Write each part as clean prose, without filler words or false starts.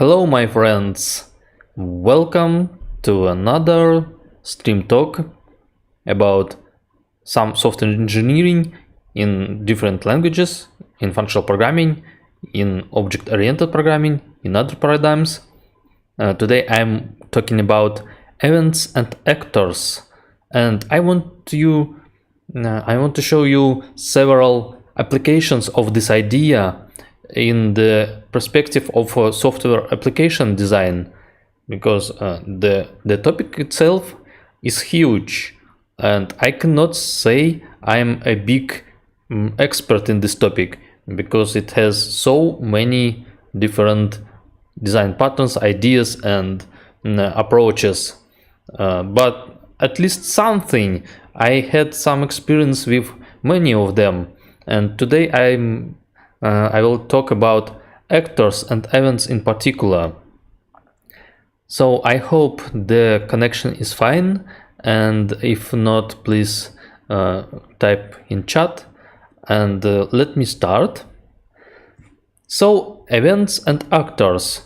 Hello my friends, welcome to another stream talk about some software engineering in different languages, in functional programming, in object-oriented programming, in other paradigms. Today I'm talking about events and actors, and I want to show you several applications of this idea in the perspective of software application design, because the topic itself is huge, and I cannot say I'm a big expert in this topic because it has so many different design patterns, ideas, and approaches. But at least something. I had some experience with many of them, and today I will talk about actors and events in particular. So I hope the connection is fine, and if not, please type in chat, and let me start. So events and actors.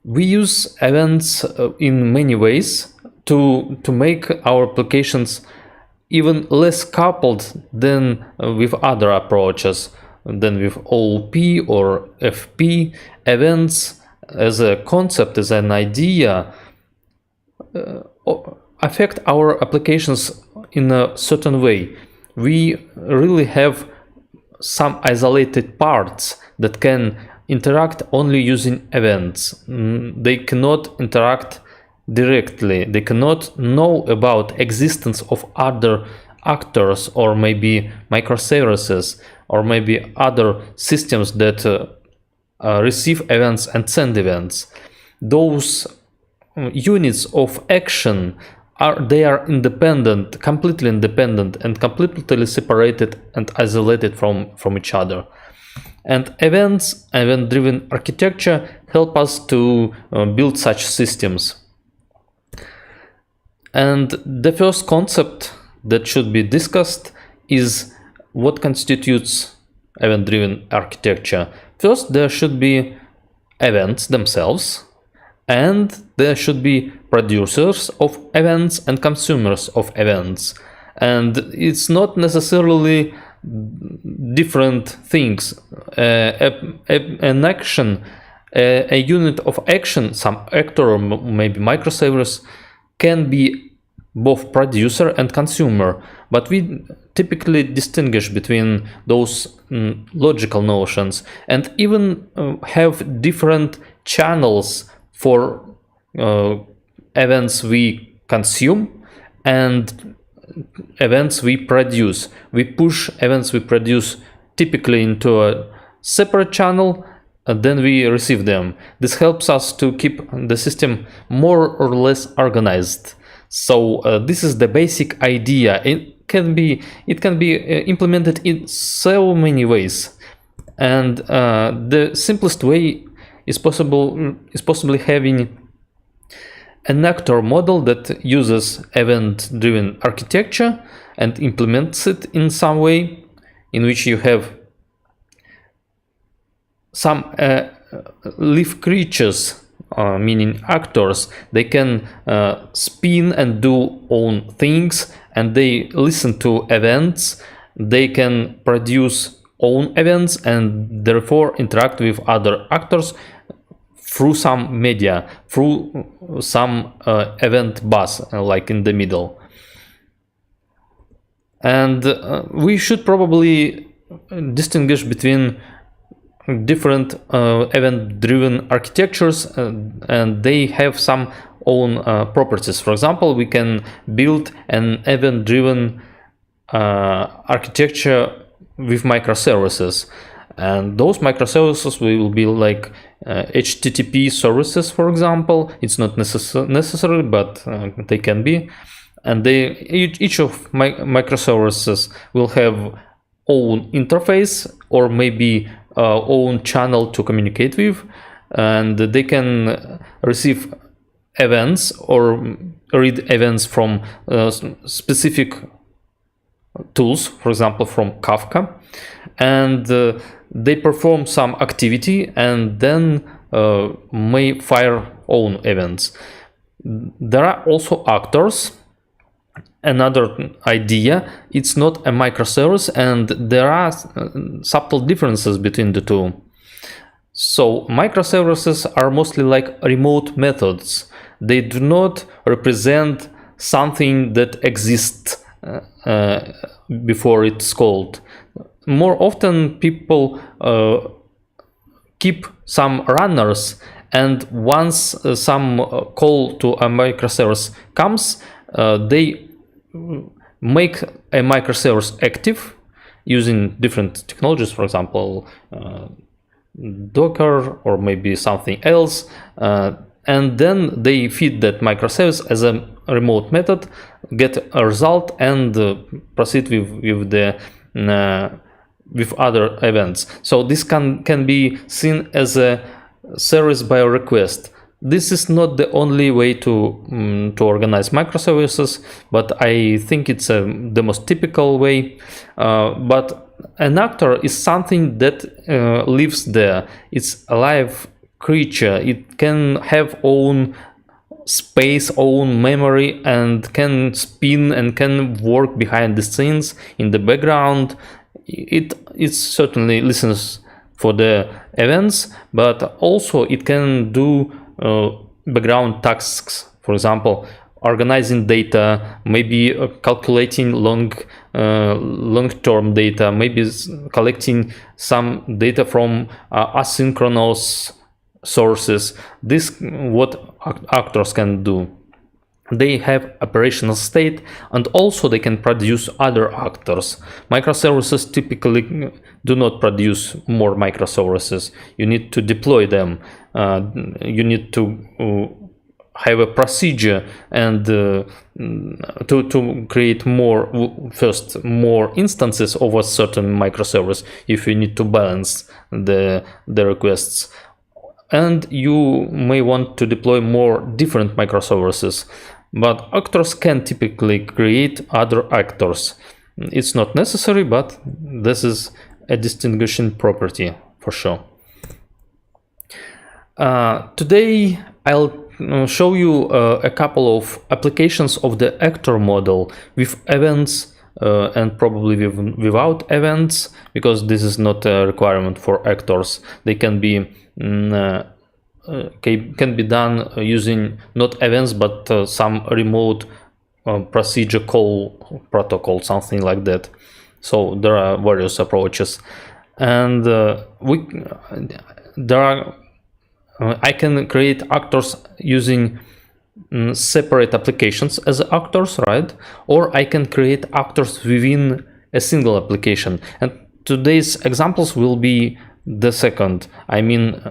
We use events in many ways to make our applications even less coupled than with other approaches, than with OOP or FP. Events as a concept, as an idea, affect our applications in a certain way. We really have some isolated parts that can interact only using events. They cannot interact directly. They cannot know about existence of other actors, or maybe microservices, or maybe other systems that receive events and send events. Those units of action are independent, completely independent, and completely separated and isolated from each other. And events, event-driven architecture help us to build such systems. And the first concept that should be discussed is what constitutes event-driven architecture. First, there should be events themselves, and there should be producers of events and consumers of events. And it's not necessarily different things. An action, a unit of action, some actor or maybe microservice, can be both producer and consumer, but we typically distinguish between those logical notions, and even have different channels for events we consume and events we produce. We push events we produce typically into a separate channel, and then we receive them. This helps us to keep the system more or less organized. So this is the basic idea. It can be implemented in so many ways, and the simplest way is possibly having an actor model that uses event-driven architecture and implements it in some way, in which you have some live creatures, meaning actors. They can spin and do own things, and they listen to events. They can produce own events and therefore interact with other actors through some media, through some event bus, like in the middle. And we should probably distinguish between different event-driven architectures, and they have some own properties. For example, we can build an event-driven architecture with microservices, and those microservices will be like HTTP services, for example. It's not necessary, but they can be. And each of microservices will have own interface, or maybe own channel to communicate with, and they can receive events or read events from specific tools, for example from Kafka, and they perform some activity, and then may fire own events. There are also actors. Another idea, it's not a microservice, and there are subtle differences between the two. So microservices are mostly like remote methods. They do not represent something that exists before it's called. More often people keep some runners, and once some call to a microservice comes, they make a microservice active using different technologies, for example, Docker or maybe something else, and then they feed that microservice as a remote method, get a result, and proceed with the with other events. So this can be seen as a service by request. This is not the only way to organize microservices, but I think it's the most typical way. But an actor is something that lives there. It's a live creature. It can have own space, own memory, and can spin and can work behind the scenes in the background. It certainly listens for the events, but also it can do background tasks. For example, organizing data, maybe calculating long-term data, maybe collecting some data from asynchronous sources. This what actors can do. They have operational state, and also they can produce other actors. Microservices typically do not produce more microservices. You need to deploy them. You need to have a procedure and to create more instances of a certain microservice if you need to balance the requests. And you may want to deploy more different microservices, but actors can typically create other actors. It's not necessary, but this is a distinguishing property for sure. Today I'll show you a couple of applications of the actor model with events and probably without events, because this is not a requirement for actors. They can be can be done using not events but some remote procedure call protocol, something like that. So there are various approaches, and I can create actors using separate applications as actors, right? Or I can create actors within a single application. And today's examples will be the second. I mean,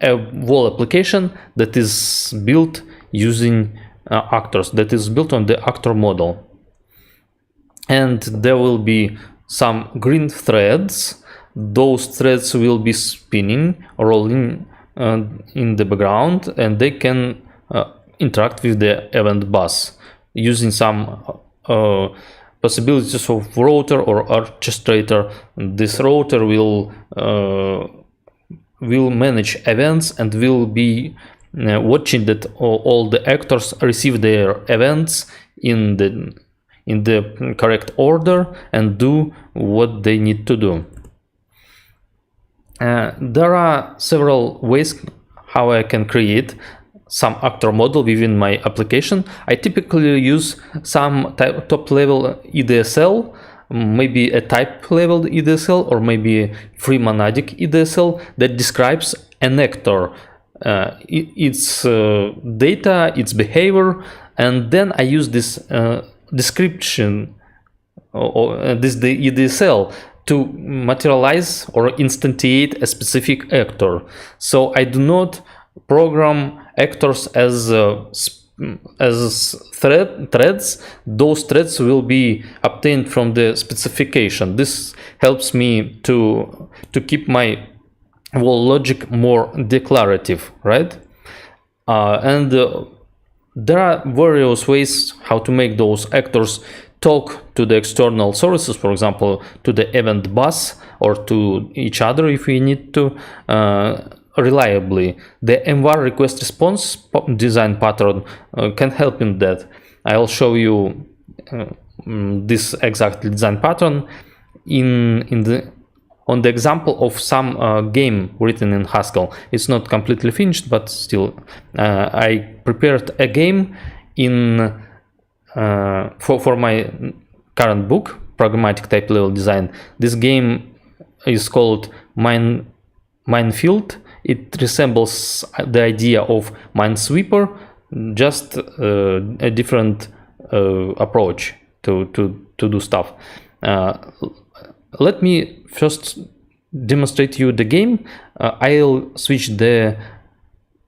a whole application that is built using actors, that is built on the actor model. And there will be some green threads. Those threads will be spinning, rolling in the background, and they can interact with the event bus using some possibilities of router or orchestrator. This router will manage events and will be watching that all the actors receive their events in the correct order and do what they need to do. There are several ways how I can create some actor model within my application. I typically use some top-level EDSL, maybe a type-level EDSL, or maybe a free monadic EDSL that describes an actor, its data, its behavior, and then I use this description or the EDSL to materialize or instantiate a specific actor. So I do not program actors as threads. Those threads will be obtained from the specification. This helps me to keep my whole logic more declarative, right? And there are various ways how to make those actors talk to the external sources, for example, to the event bus or to each other if we need to. reliably. The mvar request response design pattern can help in that. I'll show you this exact design pattern on the example of some game written in Haskell. It's not completely finished, but still, I prepared a game for my current book, Pragmatic Type-Level Design. This game is called Minefield. It resembles the idea of Minesweeper, just a different approach to do stuff. Let me first demonstrate you the game. I'll switch the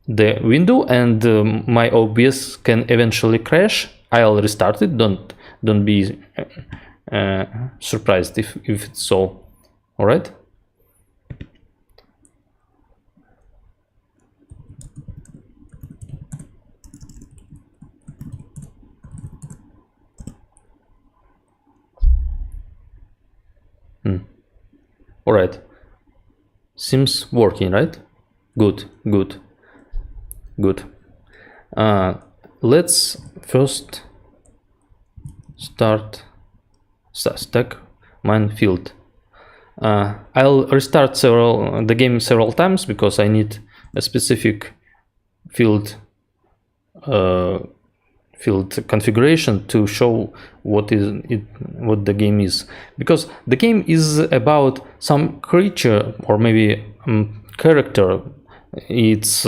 window, and my OBS can eventually crash. I'll restart it. Don't be surprised if it's so. All right. All right. Seems working, right? Good. Let's first start stack minefield. I'll restart the game several times because I need a specific field configuration to show what the game is, because the game is about some creature or maybe character. It's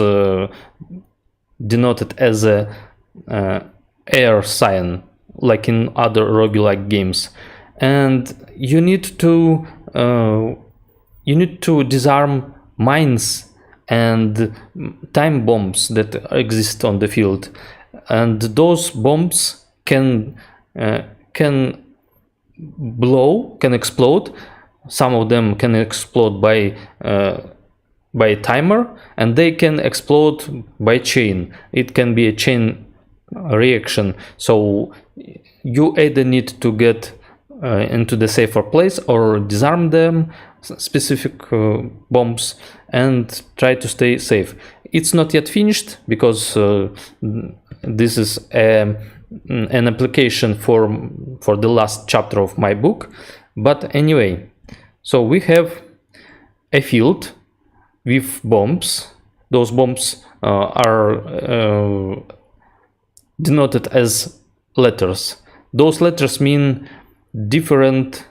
denoted as a air sign, like in other roguelike games, and you need to disarm mines and time bombs that exist on the field, and those bombs can explode. Some of them can explode by a timer, and they can explode by chain. It can be a chain reaction, so you either need to get into the safer place or disarm them specific bombs and try to stay safe. It's not yet finished because this is an application for the last chapter of my book. But anyway, so we have a field with bombs. Those bombs are denoted as letters. Those letters mean different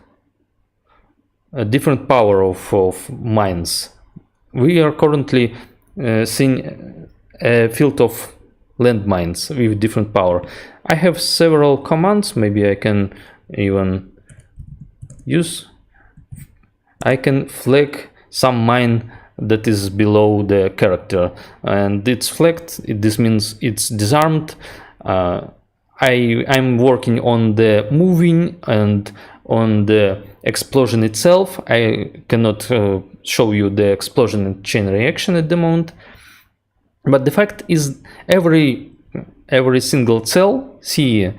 power of mines. We are currently seeing a field of landmines with different power. I have several commands. Maybe I can even I can flag some mine that is below the character, and it's flagged. This means it's disarmed. I'm working on the moving and on the explosion itself. I cannot show you the explosion and chain reaction at the moment, but the fact is every single cell here,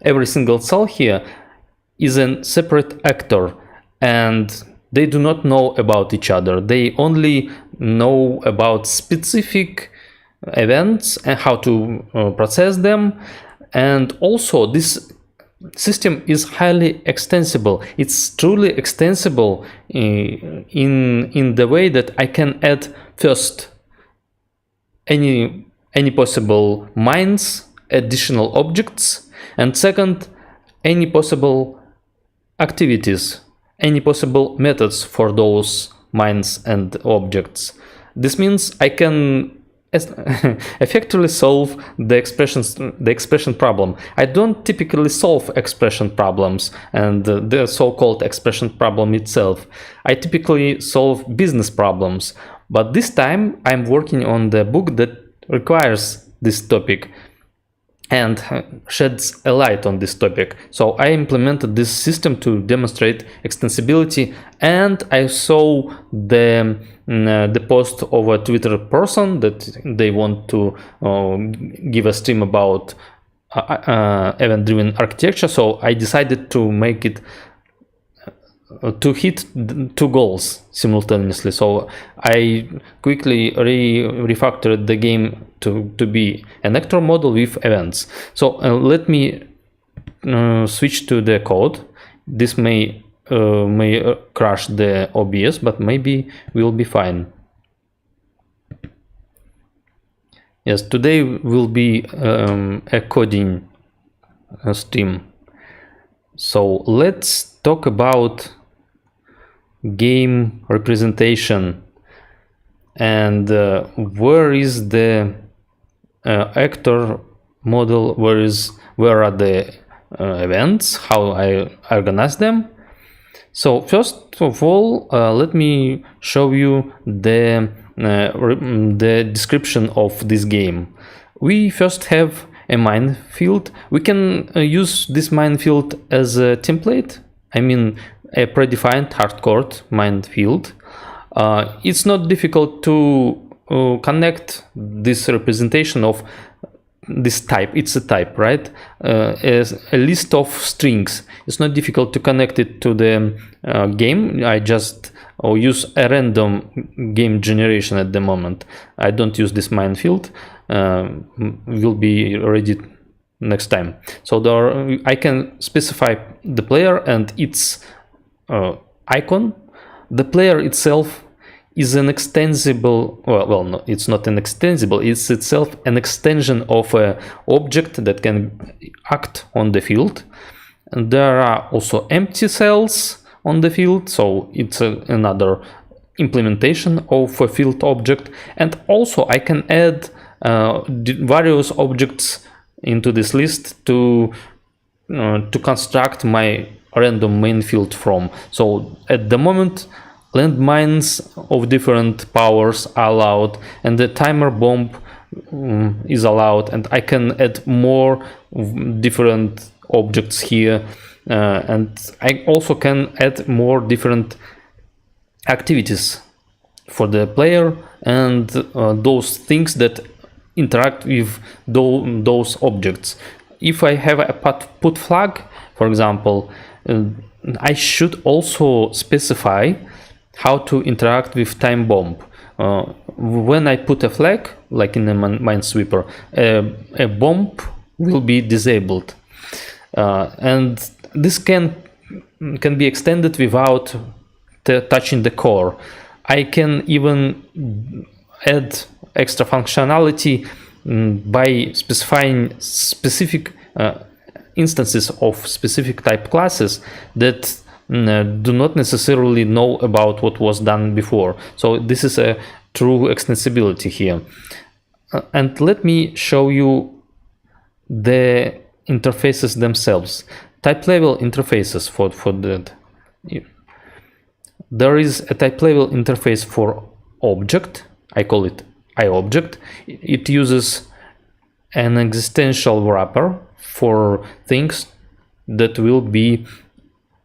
every single cell here is a separate actor, and they do not know about each other. They only know about specific events and how to process them. And also this system is highly extensible. It's truly extensible in the way that I can add first any possible mines, additional objects, and second, any possible activities, any possible methods for those mines and objects. This means I can effectively solve the expression problem. I don't typically solve expression problems and the so-called expression problem itself. I typically solve business problems, but this time I'm working on the book that requires this topic and sheds a light on this topic. So I implemented this system to demonstrate extensibility, and I saw the post of a Twitter person that they want to give a stream about event-driven architecture. So I decided to make it to hit two goals simultaneously. So I quickly refactored the game to be an actor model with events. So let me switch to the code. This may crash the OBS, but maybe we'll be fine. Yes, today will be a coding stream. So let's talk about game representation and where is the actor model, where are the events, how I organize them. So first of all, let me show you the description of this game. We first have a minefield. We can use this minefield as a template. I mean, a predefined hardcore minefield. It's not difficult to connect this representation of this type. It's a type, right? As a list of strings. It's not difficult to connect it to the game. I just use a random game generation at the moment. I don't use this minefield. Will be ready next time. So I can specify the player and its icon. The player itself is an extensible, well, no, it's not an extensible, it's itself an extension of an object that can act on the field. And there are also empty cells on the field, so it's another implementation of a field object. And also I can add various objects into this list to construct my random main field from. So at the moment, landmines of different powers are allowed, and the timer bomb is allowed, and I can add more different objects here, and I also can add more different activities for the player and those things that interact with those objects. If I have a put flag, for example, I should also specify how to interact with time bomb. When I put a flag, like in a minesweeper, a bomb will be disabled, and this can be extended without touching the core. I can even add extra functionality by specifying specific instances of specific type classes that do not necessarily know about what was done before. So this is a true extensibility here. And let me show you the interfaces themselves. Type level interfaces for that. There is a type level interface for object. I call it iObject. It uses an existential wrapper for things that will be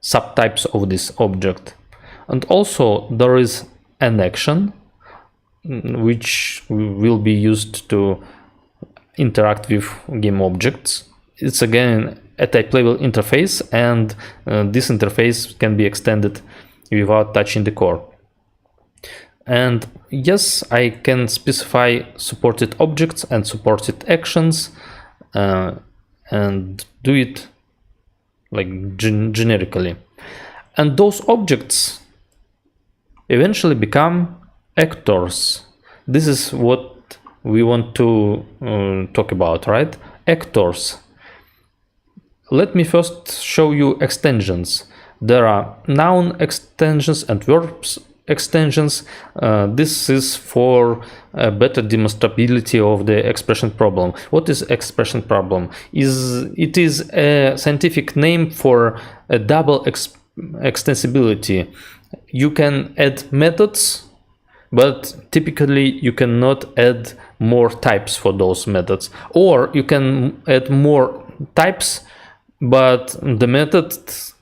subtypes of this object. And also there is an action which will be used to interact with game objects. It's again a type level interface, and this interface can be extended without touching the core. And yes, I can specify supported objects and supported actions and do it like generically. And those objects eventually become actors. This is what we want to talk about, right? Actors. Let me first show you extensions. There are noun extensions and verbs extensions. This is for a better demonstrability of the expression problem. What is expression problem? It is a scientific name for a double extensibility. You can add methods, but typically you cannot add more types for those methods. Or you can add more types, but the method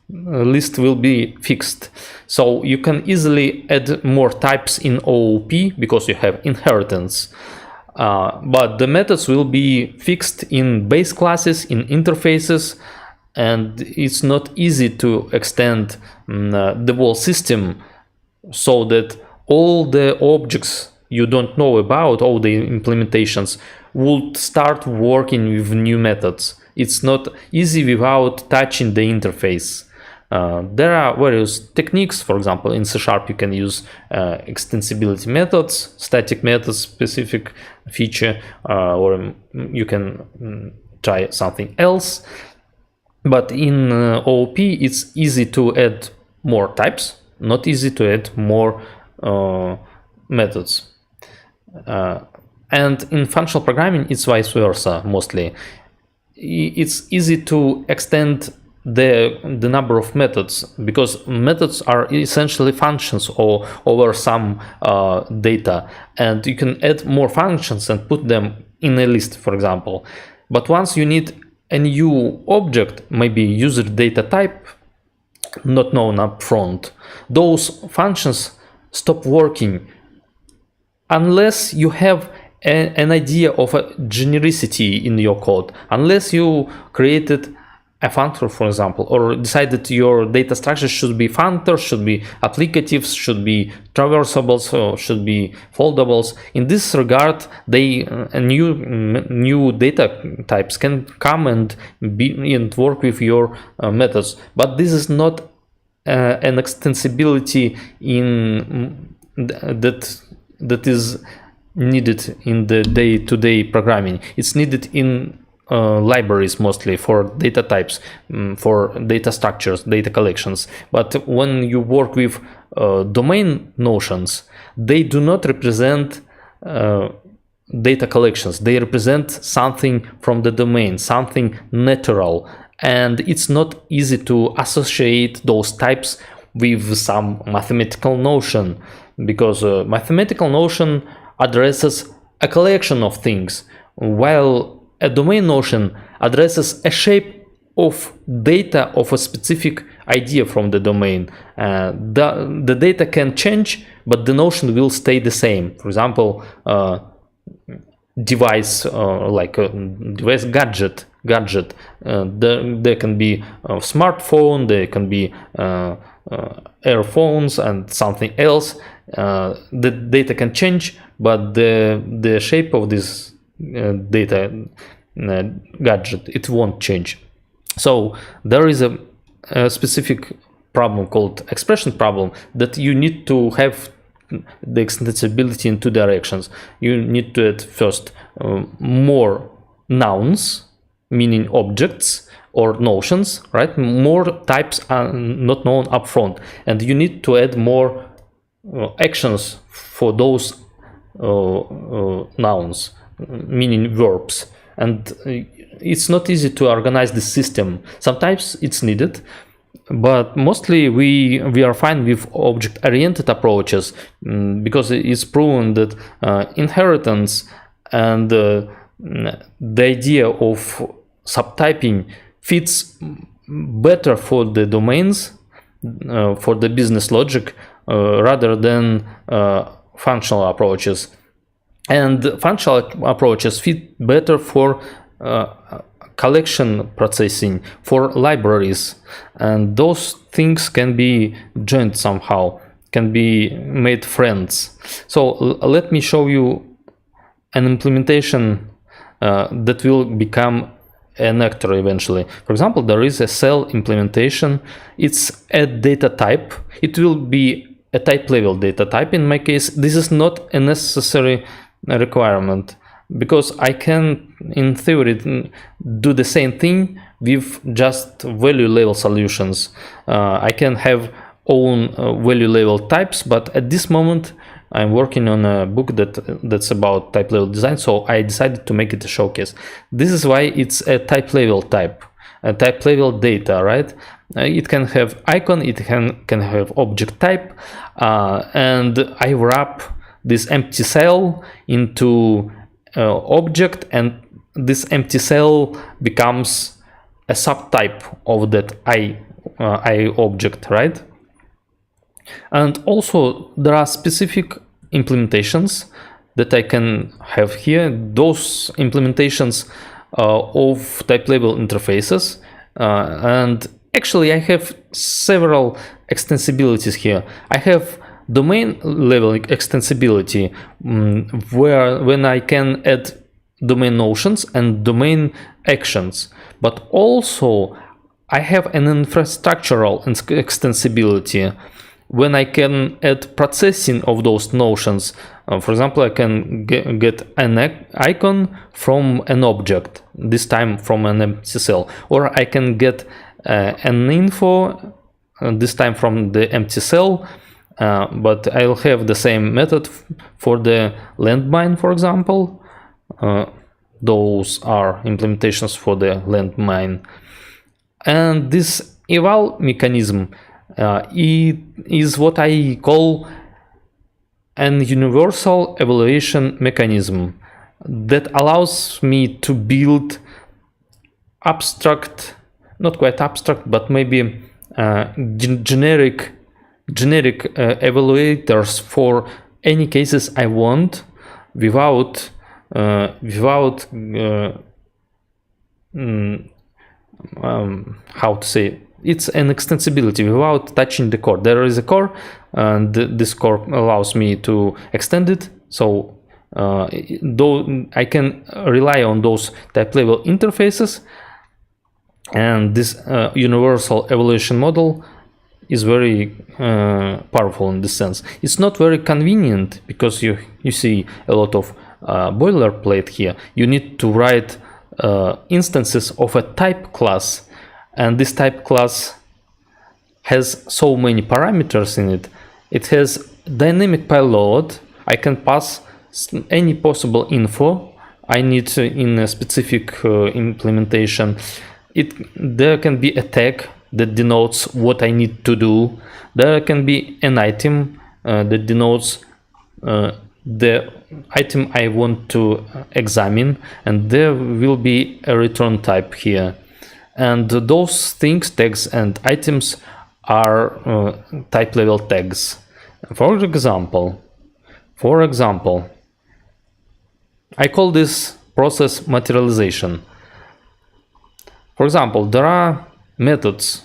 list will be fixed. So you can easily add more types in OOP because you have inheritance. But the methods will be fixed in base classes, in interfaces, and it's not easy to extend the whole system so that all the objects you don't know about, all the implementations, would start working with new methods. It's not easy without touching the interface. There are various techniques. For example, in C# you can use extensibility methods, static methods, specific feature, or you can try something else. But in OOP, it's easy to add more types, not easy to add more methods. And in functional programming, it's vice versa mostly. It's easy to extend the number of methods, because methods are essentially functions or over some data, and you can add more functions and put them in a list, for example. But once you need a new object, maybe user data type, not known up front, those functions stop working unless you have an idea of a genericity in your code, unless you created a functor, for example, or decided your data structure should be functors, should be applicatives, should be traversables, or should be foldables. In this regard, new data types can come and work with your methods. But this is not an extensibility that is needed in the day-to-day programming. It's needed in libraries mostly for data types, for data structures, data collections. But when you work with domain notions, they do not represent data collections. They represent something from the domain, something natural. And it's not easy to associate those types with some mathematical notion, because mathematical notion addresses a collection of things, while a domain notion addresses a shape of data of a specific idea from the domain. The data can change, but the notion will stay the same. For example, device, like a device gadget. There can be a smartphone, there can be earphones and something else. The data can change, but the shape of this data gadget, it won't change. So there is a specific problem called expression problem, that you need to have the extensibility in two directions. You need to add first more nouns, meaning objects or notions, right? More types are not known upfront, and you need to add more actions for those nouns, meaning verbs. And it's not easy to organize the system. Sometimes it's needed, but mostly we are fine with object-oriented approaches, because it's proven that inheritance and the idea of subtyping fits better for the domains, for the business logic, rather than functional approaches. And functional approaches fit better for collection processing, for libraries, and those things can be joined somehow, can be made friends. So let me show you an implementation that will become an actor eventually. For example, there is a cell implementation. It's a data type. It will be a type level data type. In my case, this is not a necessary requirement, because I can, in theory, do the same thing with just value level solutions. I can have own value level types, but at this moment I'm working on a book that's about type level design, so I decided to make it a showcase. This is why it's a type level type, a type level data, right? It can have icon, it can have object type, and I wrap this empty cell into object, and this empty cell becomes a subtype of that I object, right? And also there are specific implementations that I can have here. Those implementations of type level interfaces, And actually I have several extensibilities here. I have domain level extensibility, where when I can add domain notions and domain actions, but also I have an infrastructural extensibility when I can add processing of those notions. For example, I can get an icon from an object, this time from an empty cell, or I can get an info, this time from the empty cell, but I'll have the same method for the landmine, for example. Those are implementations for the landmine. And this eval mechanism is what I call an universal evaluation mechanism that allows me to build abstract, not quite abstract, but maybe generic evaluators for any cases I want without how to say, it's an extensibility without touching the core. There is a core, and this core allows me to extend it, so though I can rely on those type level interfaces, and this universal evaluation model is very powerful in this sense. It's not very convenient because you see a lot of boilerplate here. You need to write instances of a type class, and this type class has so many parameters in it. It has dynamic payload. I can pass any possible info I need in a specific implementation. There can be a tag that denotes what I need to do. There can be an item that denotes the item I want to examine, and there will be a return type here. And those things, tags and items, are type level tags. For example, I call this process materialization. For example, there are methods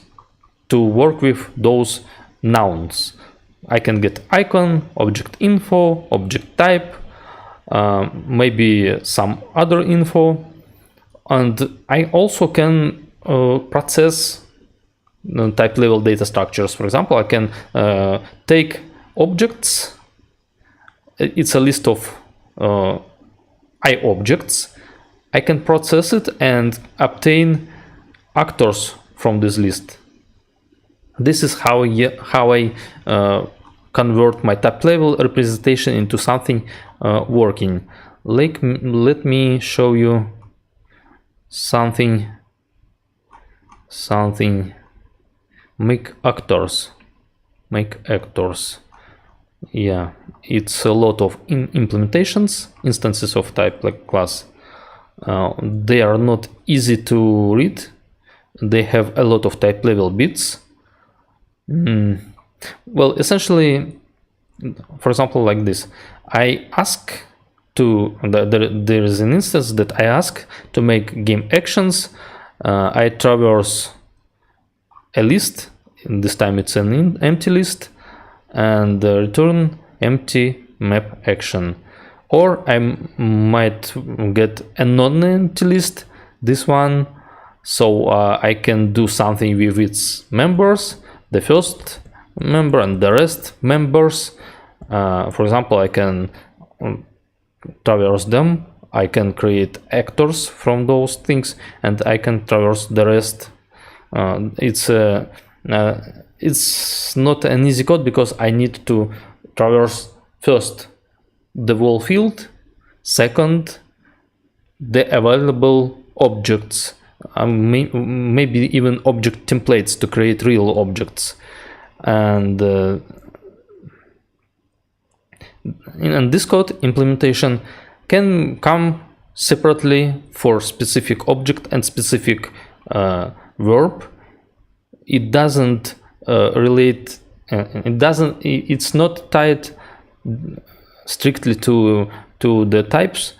to work with those nouns. I can get icon, object info, object type, maybe some other info, and I also can process type level data structures. For example, I can take objects. It's a list of I objects. I can process it and obtain actors from this list. This is how I convert my type level representation into something working. Let me show you something. Make actors. Yeah, it's a lot of implementations, instances of type like class. They are not easy to read. They have a lot of type level bits. Well, essentially, for example, like this, I ask to, there is an instance that I ask to make game actions. I traverse a list, this time it's an empty list, and return empty map action. Or I might get a non-empty list, this one, so I can do something with its members, the first member and the rest members. For example, I can traverse them, I can create actors from those things, and I can traverse the rest. It's not an easy code because I need to traverse first the whole field, second the available objects, maybe even object templates to create real objects, and in this code implementation can come separately for specific object and specific verb. It doesn't relate. It's not tied strictly to the types.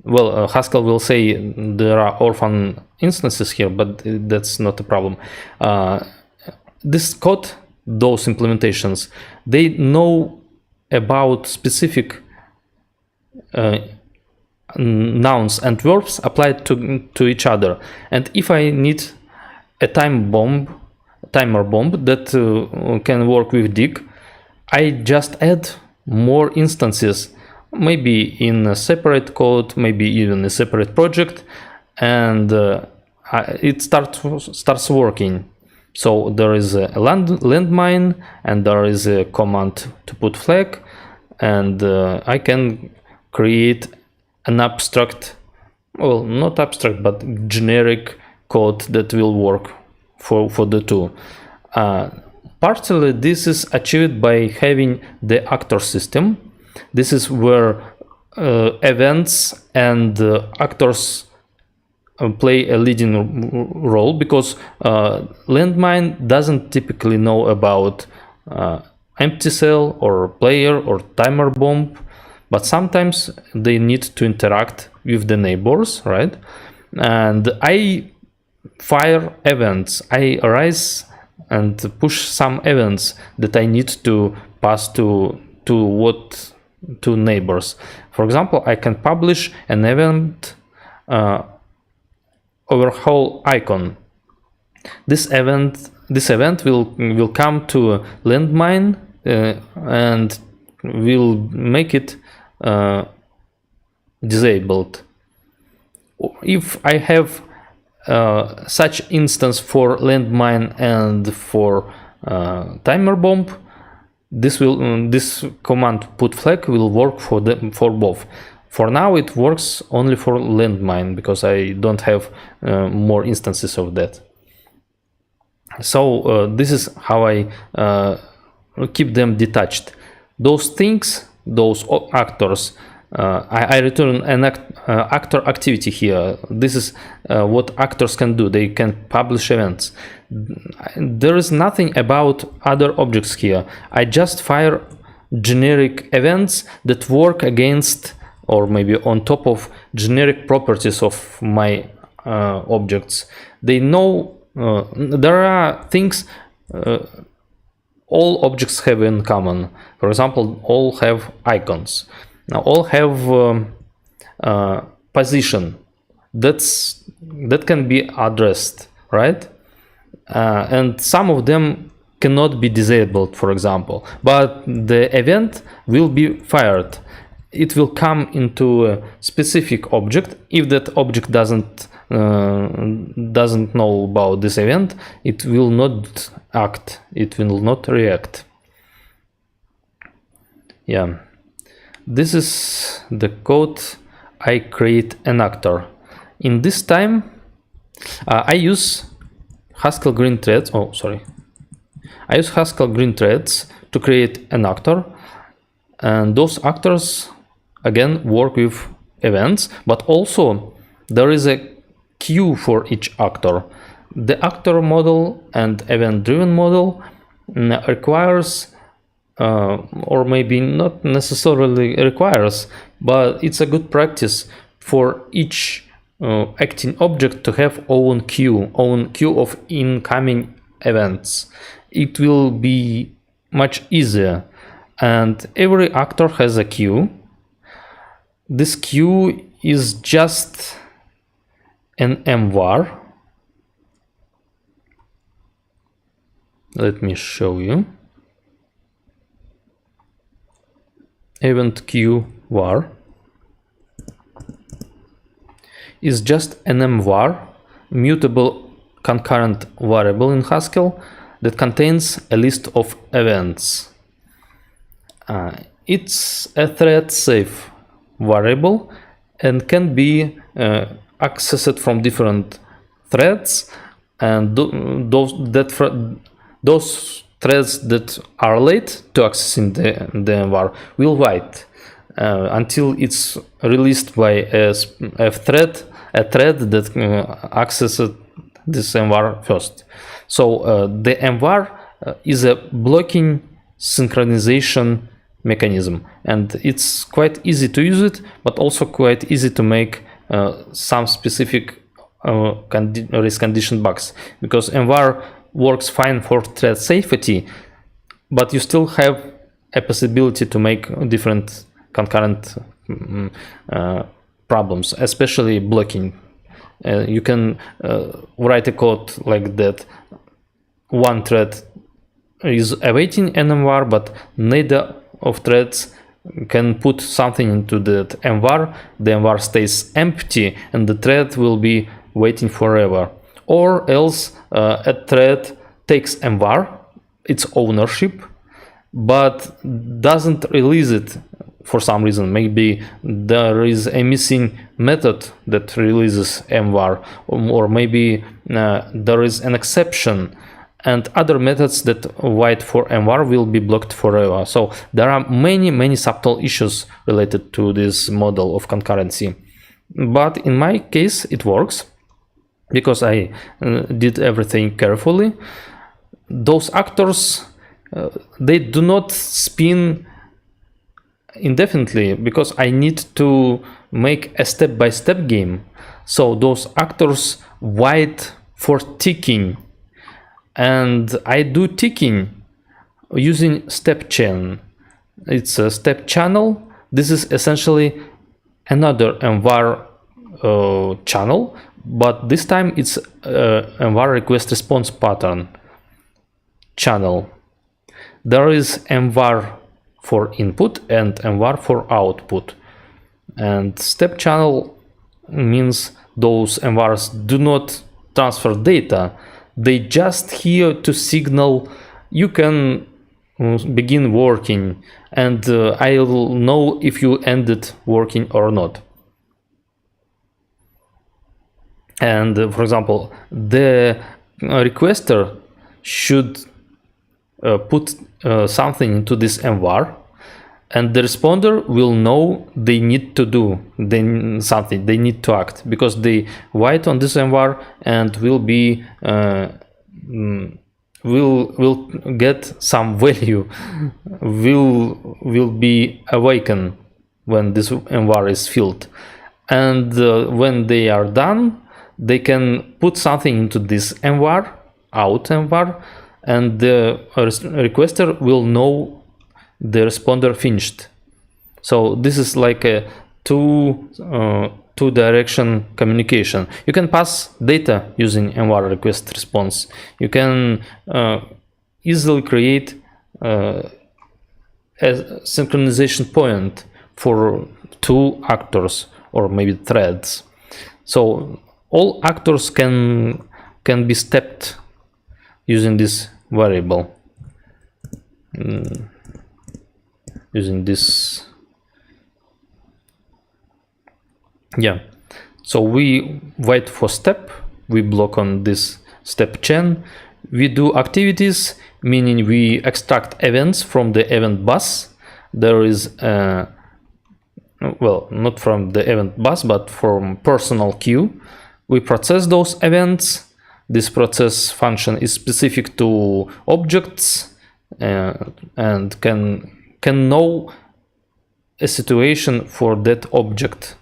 well, Haskell will say there are orphan instances here, but that's not a problem. This code, those implementations, they know about specific nouns and verbs applied to each other. And if I need a timer bomb that can work with dig, I just add more instances, maybe in a separate code, maybe even a separate project, and it starts working. So there is a landmine, and there is a command to put flag, and I can create an abstract, well, not abstract, but generic code that will work for the two. Partially this is achieved by having the actor system. This is where events and actors play a leading role, because landmine doesn't typically know about empty cell or player or timer bomb, but sometimes they need to interact with the neighbors, right? And I fire events. I raise and push some events that I need to pass to neighbors. For example, I can publish an event overhaul icon. This event will come to a landmine and will make it disabled. If I have such instance for landmine and for timer bomb, this command put flag will work for both. For now it works only for landmine because I don't have more instances of that. So this is how I keep them detached. Those things, those actors, I return an actor activity here. This is what actors can do. They can publish events. There is nothing about other objects here. I just fire generic events that work against or maybe on top of generic properties of my objects. They know there are things all objects have in common. For example, all have icons. Now all have position that can be addressed, right? And some of them cannot be disabled, for example, but the event will be fired. It will come into a specific object. If that object doesn't know about this event, it will not act, it will not react. Yeah, this is the code I create an actor. In this time I use Haskell green threads. I use Haskell green threads to create an actor, and those actors again work with events, but also there is a queue for each actor. The actor model and event-driven model requires, or maybe not necessarily requires, but it's a good practice for each acting object to have own queue of incoming events. It will be much easier, and every actor has a queue. This queue is just an mvar. Let me show you. Event queue var is just an mvar, mutable concurrent variable in Haskell that contains a list of events. It's a thread safe variable and can be accessed from different threads, and those threads that are late to accessing the var will wait until it's released by a thread that accesses this mvar first. So the mvar is a blocking synchronization mechanism, and it's quite easy to use it, but also quite easy to make some specific race condition bugs, because mvar works fine for thread safety, but you still have a possibility to make different concurrent problems, especially blocking. You can write a code like that. One thread is awaiting an mvar, but neither of threads can put something into that mvar. The mvar stays empty and the thread will be waiting forever. Or else a thread takes mvar, its ownership, but doesn't release it for some reason. Maybe there is a missing method that releases mvar, or maybe there is an exception, and other methods that wait for mvar will be blocked forever. So there are many subtle issues related to this model of concurrency. But in my case it works because I did everything carefully. Those actors, they do not spin indefinitely because I need to make a step-by-step game. So those actors wait for ticking, and I do ticking using step chain. It's a step channel. This is essentially another mvar channel, but this time it's mvar request response pattern channel. There is mvar for input and mvar for output, and step channel means those mvars do not transfer data. They just here to signal you can begin working, and I'll know if you ended working or not. And for example, the requester should put something into this mvar, and the responder will know they need to do something, they need to act, because they wait on this mvar and will be will get some value, will be awakened when this mvar is filled, and when they are done, they can put something into this mvar, out mvar, and the requester will know the responder finished. So this is like a two-direction communication. You can pass data using mvar request response. You can easily create a synchronization point for two actors or maybe threads. So all actors can be stepped using this variable, using this. Yeah, so we wait for step, we block on this step chain, we do activities, meaning we extract events from the event bus. There is well, not from the event bus, but from personal queue. We process those events. This process function is specific to objects and can know a situation for that object,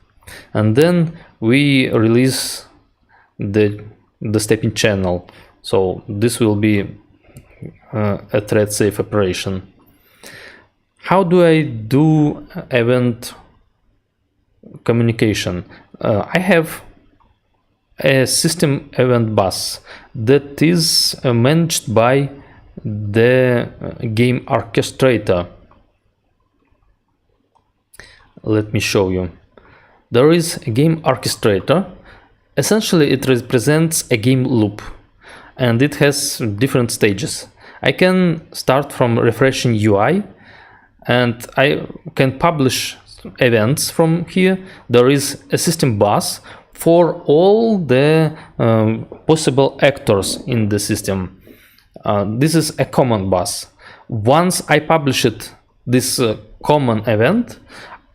and then we release the stepping channel. So this will be a thread safe operation. How do I do event communication? I have a system event bus that is managed by the game orchestrator. Let me show you. There is a game orchestrator. Essentially it represents a game loop, and it has different stages. I can start from refreshing UI, and I can publish events from here. There is a system bus for all the possible actors in the system. This is a common bus. Once I publish this common event,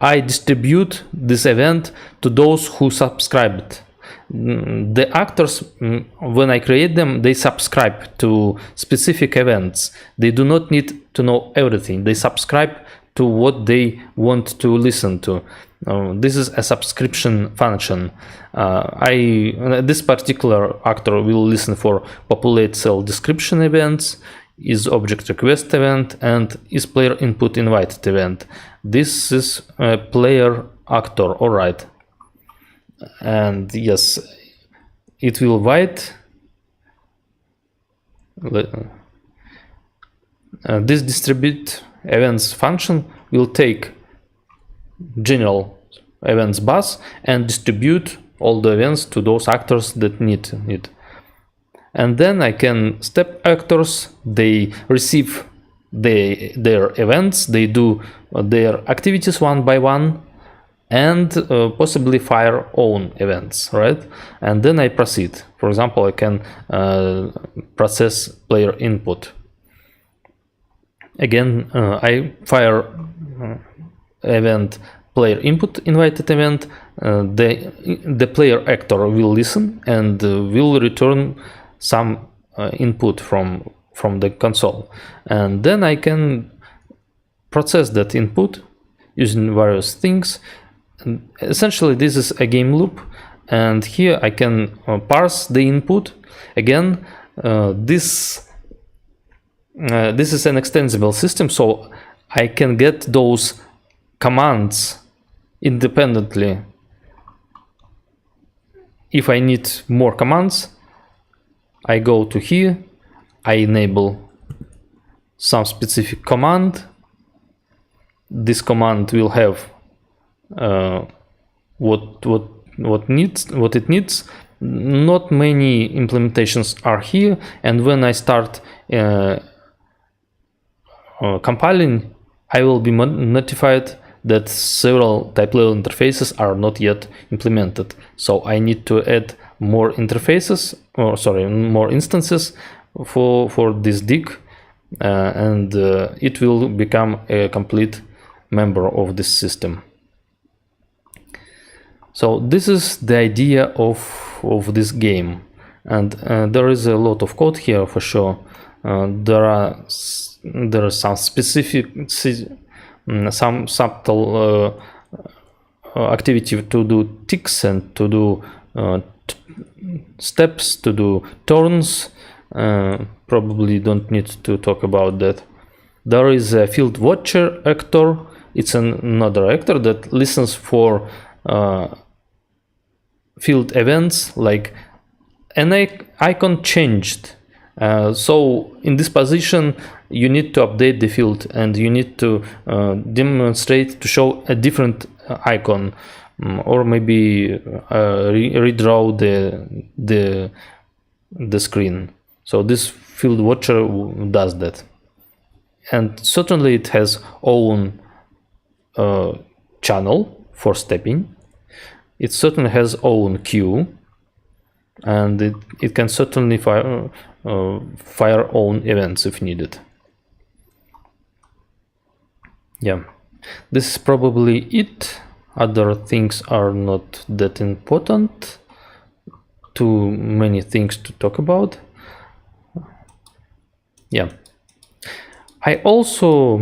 I distribute this event to those who subscribed. The actors, when I create them, they subscribe to specific events. They do not need to know everything. They subscribe to what they want to listen to. This is a subscription function. This particular actor will listen for populate cell description events, is object request event, and is player input invited event. This is a player actor, all right. And yes, it will write this distribute events function will take general events bus and distribute all the events to those actors that need it. And then I can step actors, they receive their events, they do their activities one by one, and possibly fire own events, right? And then I proceed. For example, I can process player input. Again, I fire event player input invited event. The player actor will listen and will return some input from the console, and then I can process that input using various things. And essentially, this is a game loop, and here I can parse the input. Again, this is an extensible system, so I can get those commands independently. If I need more commands, I go to here, I enable some specific command. This command will have what it needs. Not many implementations are here, and when I start compiling, I will be notified that several type-level interfaces are not yet implemented. So I need to add more interfaces, or sorry, more instances for this dig, and it will become a complete member of this system. So this is the idea of this game, and there is a lot of code here for sure. There are some specific, some subtle activity to do ticks and to do steps, to do turns. Probably don't need to talk about that. There is a field watcher actor. It's another actor that listens for field events, like an icon changed. So in this position, you need to update the field, and you need to demonstrate to show a different icon, or maybe redraw the screen. So this field watcher does that, and certainly it has own channel for stepping. It certainly has own queue, and it can certainly fire own events if needed. Yeah, this is probably it. Other things are not that important. Too many things to talk about. Yeah, I also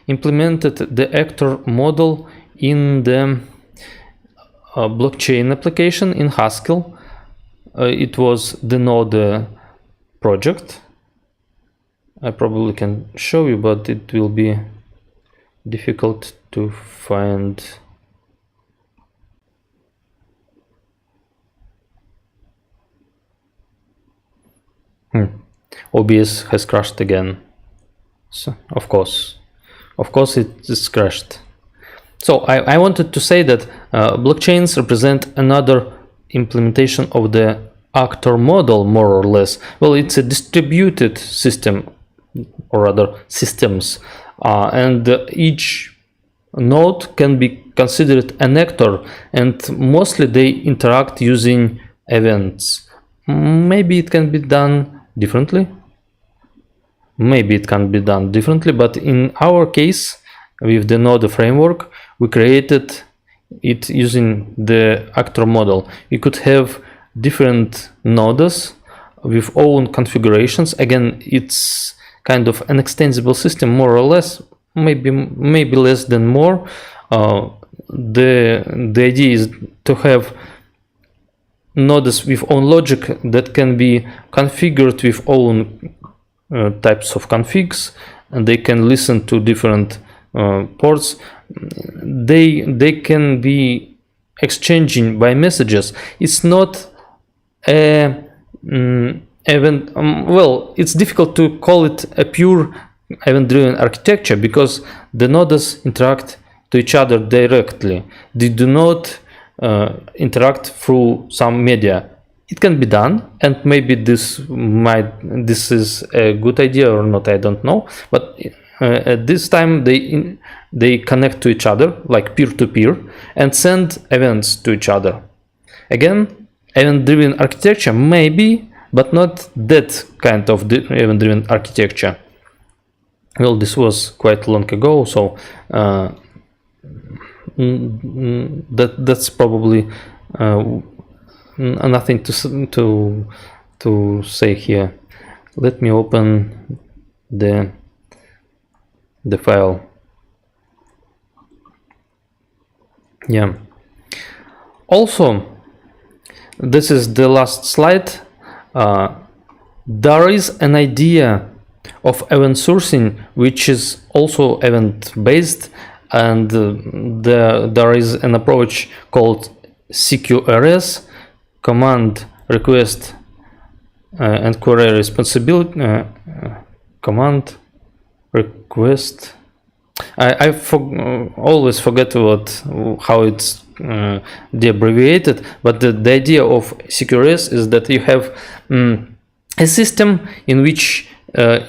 implemented the actor model in the blockchain application in Haskell. It was the node project. I probably can show you, but it will be difficult to find. OBS has crashed again. So, of course it is crashed. So I wanted to say that blockchains represent another implementation of the actor model, more or less. Well, it's a distributed system, or rather systems, and each node can be considered an actor, and mostly they interact using events. Maybe it can be done differently. But in our case, with the node framework, we created it using the actor model. We could have different nodes with own configurations. Again, it's kind of an extensible system, more or less. maybe less than more. The idea is to have nodes with own logic that can be configured with own types of configs, and they can listen to different ports. They can be exchanging by messages. It's not a event. Well, it's difficult to call it a pure event-driven architecture because the nodes interact to each other directly. They do not interact through some media. It can be done, and maybe this is a good idea or not, I don't know. But at this time they connect to each other like peer-to-peer and send events to each other. Again, event-driven architecture maybe, but not that kind of event-driven architecture. Well, this was quite long ago, so that's probably nothing to say here. Let me open the file. Yeah. Also, this is the last slide. There is an idea of event sourcing which is also event based, and there is an approach called CQRS, command request and query responsibility. Command request. I always forget how it's abbreviated, but the idea of CQRS is that you have a system in which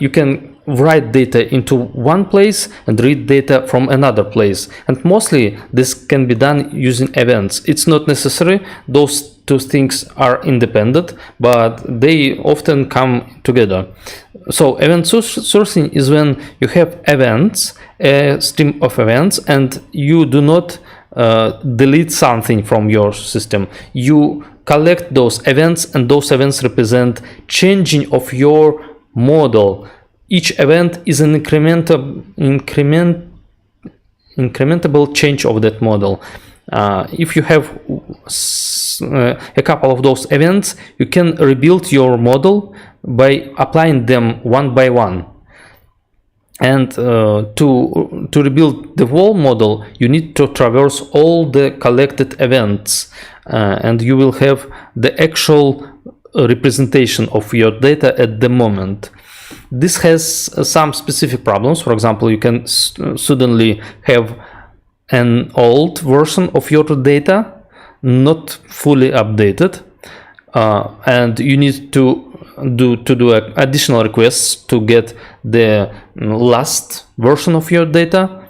you can write data into one place and read data from another place, and mostly this can be done using events. It's not necessary, those two things are independent, but they often come together. So event sourcing is when you have events, a stream of events, and you do not delete something from your system. You collect those events, and those events represent changing of your model. Each event is an incrementable change of that model. If you have a couple of those events, you can rebuild your model by applying them one by one. And to rebuild the whole model, you need to traverse all the collected events, and you will have the actual representation of your data at the moment. This has some specific problems. For example, you can suddenly have an old version of your data, not fully updated, and you need to do additional requests to get the last version of your data,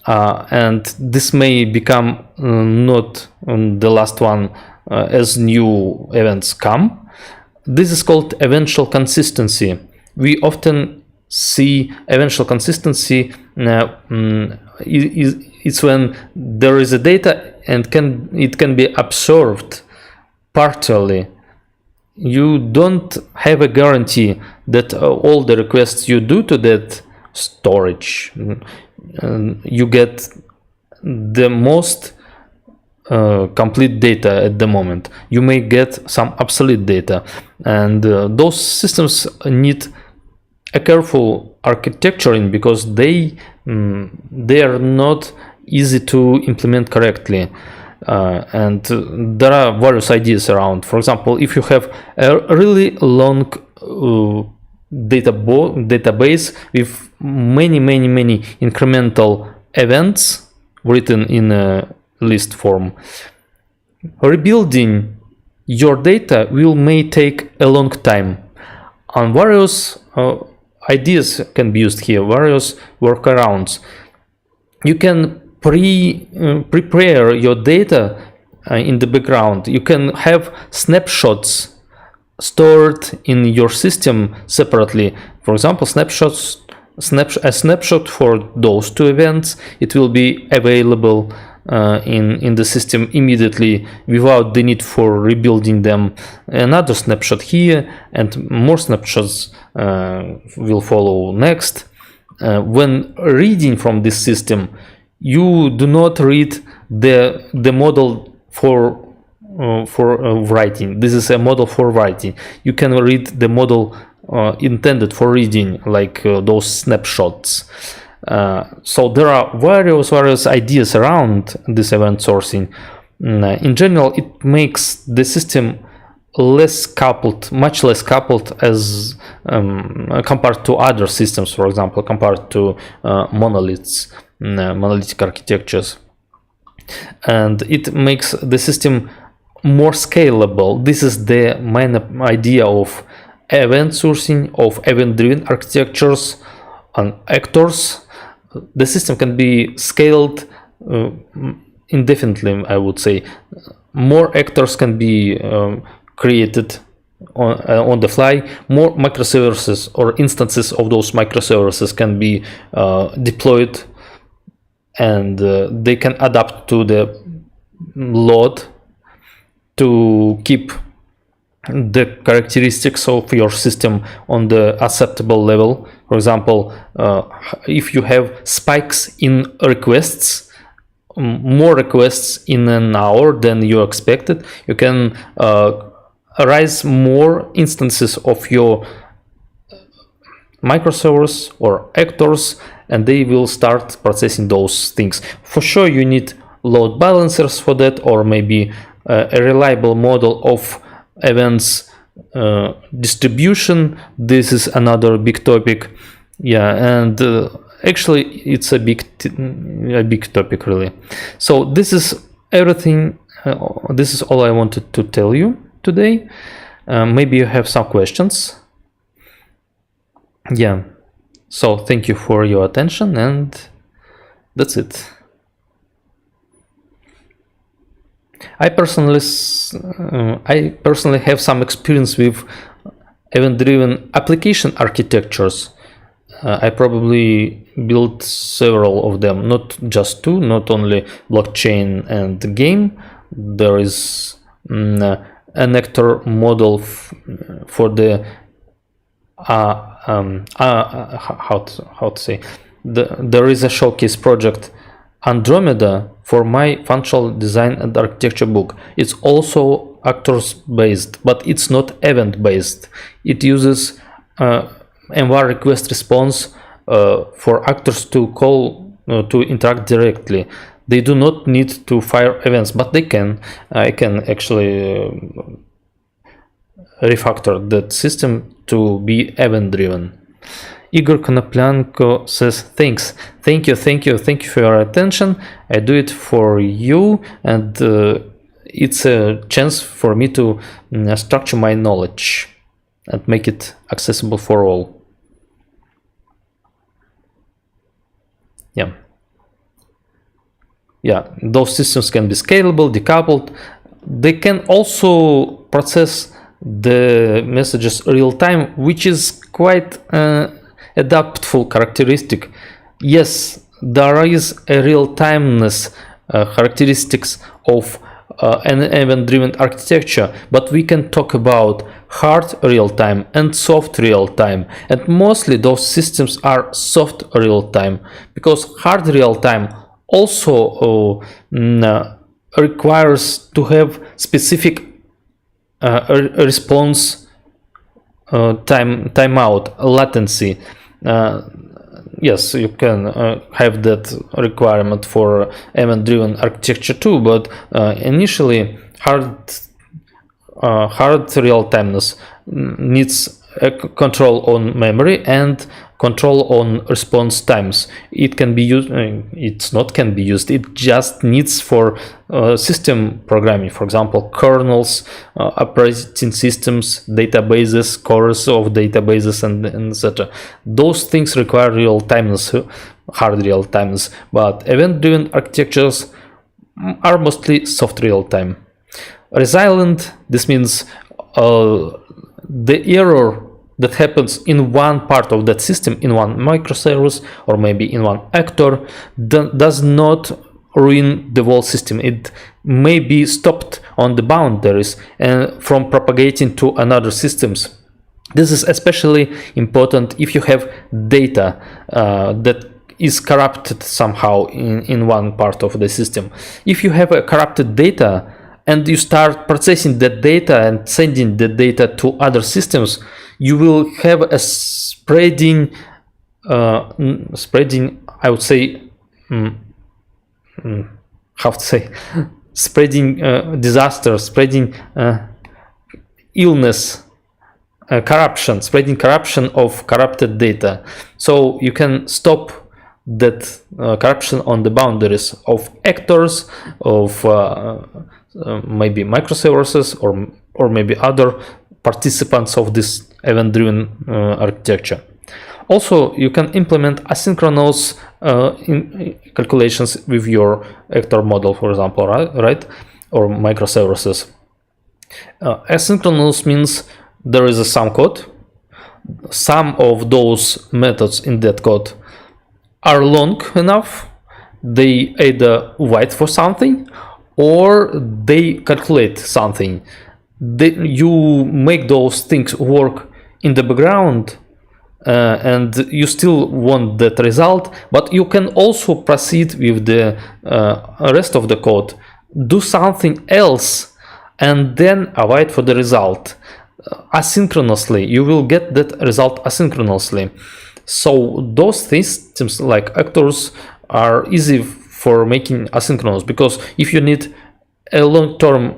and this may become not the last one as new events come. This is called eventual consistency. We often see eventual consistency. It's when there is a data and it can be absorbed partially. You don't have a guarantee that all the requests you do to that storage, you get the most complete data at the moment. You may get some obsolete data, and those systems need a careful architecturing because they are not easy to implement correctly. And there are various ideas around. For example, if you have a really long database with many incremental events written in a list form, rebuilding your data may take a long time. And various ideas can be used here, various workarounds. You can prepare your data in the background. You can have snapshots stored in your system separately. For example, a snapshot for those two events, it will be available in the system immediately without the need for rebuilding them. Another snapshot here, and more snapshots will follow next. when reading from this system, you do not read the model for writing. This is a model for writing. You can read the model intended for reading, like those snapshots. So there are various ideas around this event sourcing. In general, it makes the system less coupled, much less coupled as compared to other systems, for example, compared to monoliths, monolithic architectures. And it makes the system more scalable. This is the main idea of event sourcing, of event-driven architectures and actors. The system can be scaled indefinitely, I would say. More actors can be created on the fly. More microservices or instances of those microservices can be deployed, and they can adapt to the load to keep the characteristics of your system on the acceptable level. For example, if you have spikes in requests, more requests in an hour than you expected, you can raise more instances of your microservice or actors, and they will start processing those things. For sure, you need load balancers for that, or maybe a reliable model of events distribution. This is another big topic. Yeah, and actually it's a big topic, really. So this is everything. This is all I wanted to tell you today. Maybe you have some questions. Yeah, so thank you for your attention, and that's it. I personally have some experience with event-driven application architectures. I probably built several of them, not just two, not only blockchain and game. There is an actor model for the how to say, there is a showcase project Andromeda for my functional design and architecture book. It's also actors based, but it's not event based. It uses envar request response for actors to call to interact directly. They do not need to fire events, but they can. I can actually refactor that system to be event driven. Igor Konoplyanko says, thanks. Thank you for your attention. I do it for you, and it's a chance for me to structure my knowledge and make it accessible for all. Yeah, those systems can be scalable, decoupled. They can also process the messages real time, which is quite adaptful characteristic. Yes, there is a real-timeness characteristics of an event-driven architecture, but we can talk about hard real-time and soft real-time, and mostly those systems are soft real-time, because hard real-time also requires to have specific response timeout latency. Yes, you can have that requirement for event-driven architecture too, but initially hard real-timeness needs a control on memory and control on response times. It can be used, it's not can be used, it just needs for system programming, for example, kernels, operating systems, databases, cores of databases, and etc. Those things require real-timeness, hard real-timeness, but event-driven architectures are mostly soft real-time. Resilient, this means the error that happens in one part of that system, in one microservice or maybe in one actor, does not ruin the whole system. It may be stopped on the boundaries and from propagating to another systems. This is especially important if you have data that is corrupted somehow in one part of the system. If you have a corrupted data and you start processing that data and sending the data to other systems, you will have a spreading, I would say, how to say, spreading disaster, spreading illness, spreading corruption of corrupted data. So you can stop that corruption on the boundaries of actors, of maybe microservices, or maybe other participants of this event-driven architecture. Also, you can implement asynchronous calculations with your actor model, for example, right? Or microservices. Asynchronous means there is some code. Some of those methods in that code are long enough. They either wait for something or they calculate something. You make those things work in the background, and you still want that result, but you can also proceed with the rest of the code, do something else, and then await for the result. Asynchronously, you will get that result asynchronously. So those systems like actors are easy for making asynchronous, because if you need a long-term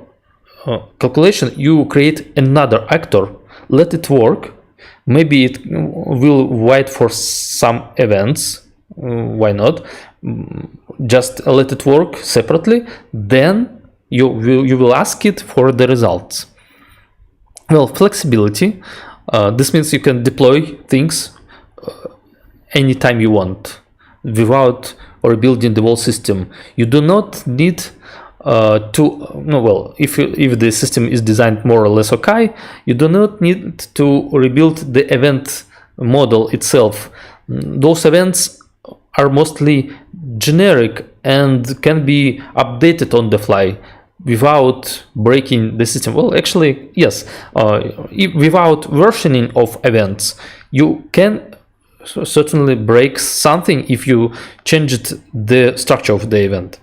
calculation, you create another actor, let it work. Maybe it will wait for some events, why not? Just let it work separately, then you will ask it for the results. Well, flexibility, this means you can deploy things anytime you want without rebuilding the whole system. You do not need if the system is designed more or less okay, you do not need to rebuild the event model itself. Those events are mostly generic and can be updated on the fly without breaking the system. Well, actually, yes, without versioning of events, you can certainly break something if you changed the structure of the event.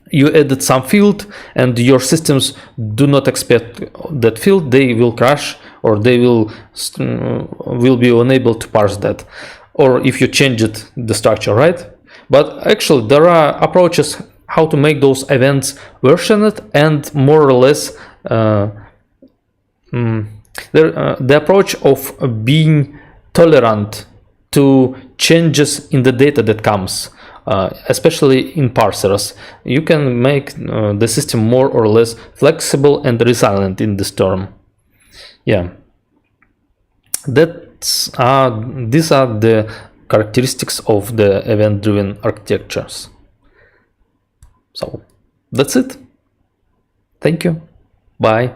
You added some field and your systems do not expect that field, they will crash, or they will be unable to parse that, or if you changed the structure, right? But actually there are approaches how to make those events versioned and more or less the approach of being tolerant to changes in the data that comes. Especially in parsers, you can make the system more or less flexible and resilient in this term. Yeah, these are the characteristics of the event-driven architectures. So that's it. Thank you. Bye.